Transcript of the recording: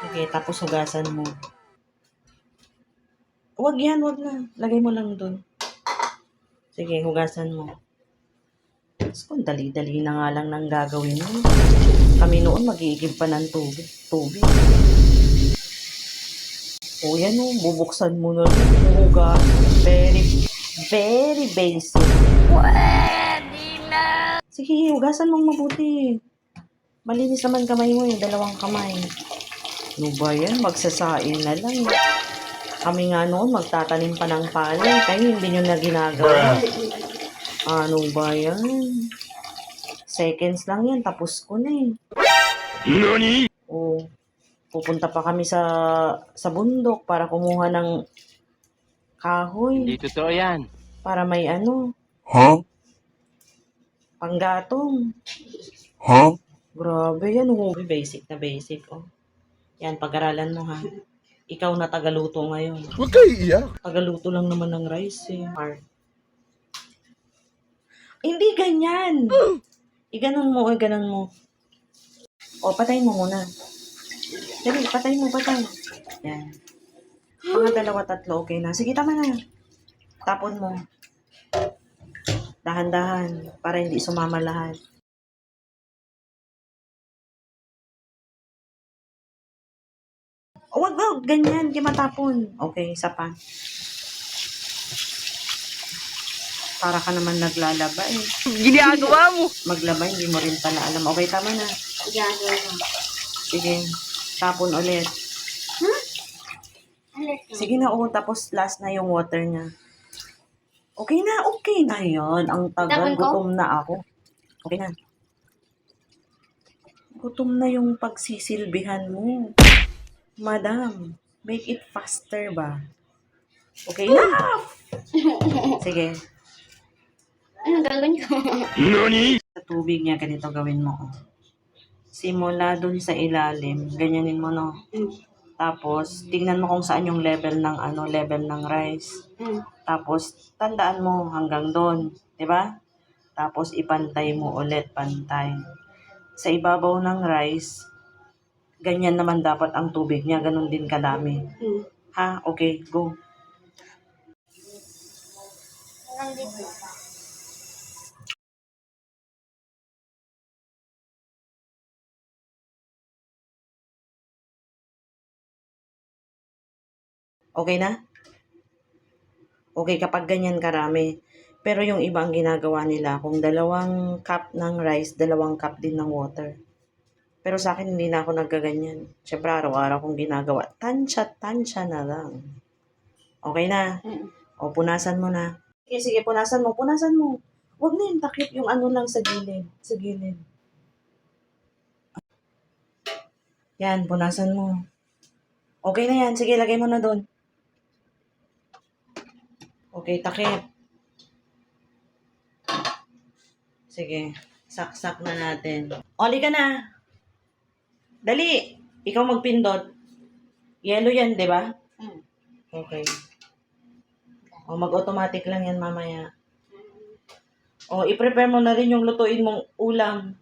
Sige, tapos hugasan mo. Wag yan, wag na. Lagay mo lang dun. Sige, hugasan mo. Tapos kung dali-dali na nga lang nang gagawin mo. Kami noon mag-iigib pa ng tubig. O yan o, bubuksan mo na rin. Hugas. Very, very basic. Pwede na! Sige, hugasan mong mabuti. Malinis naman kamay mo eh, 2 kamay. Ano ba yan? Magsasain na lang. Kami nga noon, magtatanim pa ng palay. Kayo hindi nyo na ginagawa. Ano ba yan? Seconds lang yan, tapos ko na eh. NANI? O, pupunta pa kami sa bundok para kumuha ng kahoy. Hindi totoo yan. Para may panggatong. Grabe yan, oh. Basic na basic, oh. Yan, pag-aralan mo, ha. Ikaw na tagaluto ngayon. Huwag kayo iiyak. Tagaluto lang naman ng rice, eh. Hindi ganyan. Iganon mo, iganon mo. O, patay mo muna. Dali, patay mo, patay. Yan. Mga 2, 3, okay na. Sige, tama na. Tapon mo. Dahan-dahan, para hindi sumama lahat. O, wag, ganyan, di matapon. Okay, isa pa. Para ka naman naglalaba eh. Ginagawa mo! Maglaba, hindi mo rin pala alam. Okay, tama na. Sige, tapon ulit. Sige na, tapos last na yung water niya. Okay na yan. Ang tagal, gutom na ako. Okay na. Gutom na yung pagsisilbihan mo. Madam, make it faster ba? Okay na! Sige. Anong gagawin ko? NANI? Sa tubig niya, ganito gawin mo. Oh. Simula dun sa ilalim, ganyanin mo, no? Tapos, tingnan mo kung saan yung level ng rice. Tapos, tandaan mo hanggang doon. Diba? Tapos, ipantay mo ulit, pantay. Sa ibabaw ng rice, ganyan naman dapat ang tubig niya. Ganun din kadami. Ha? Okay, go. Okay na? Okay kapag ganyan karami. Pero yung iba ang ginagawa nila, kung 2 cup ng rice, 2 cup din ng water. Pero sa akin, hindi na ako nagkaganyan. Siyempre, araw-araw kong ginagawa. Tansya na lang. Okay na? O, punasan mo na. Sige, punasan mo. Huwag na yung takip, yung lang sa gilid. Sa gilid. Yan, punasan mo. Okay na yan. Sige, lagay mo na doon. Okay, takip. Sige, saksak na natin. Oli ka na. Dali. Ikaw magpindot. Yellow yan, di ba? Okay. O, mag-automatic lang yan mamaya. O, i-prepare mo na rin yung lutuin mong ulam.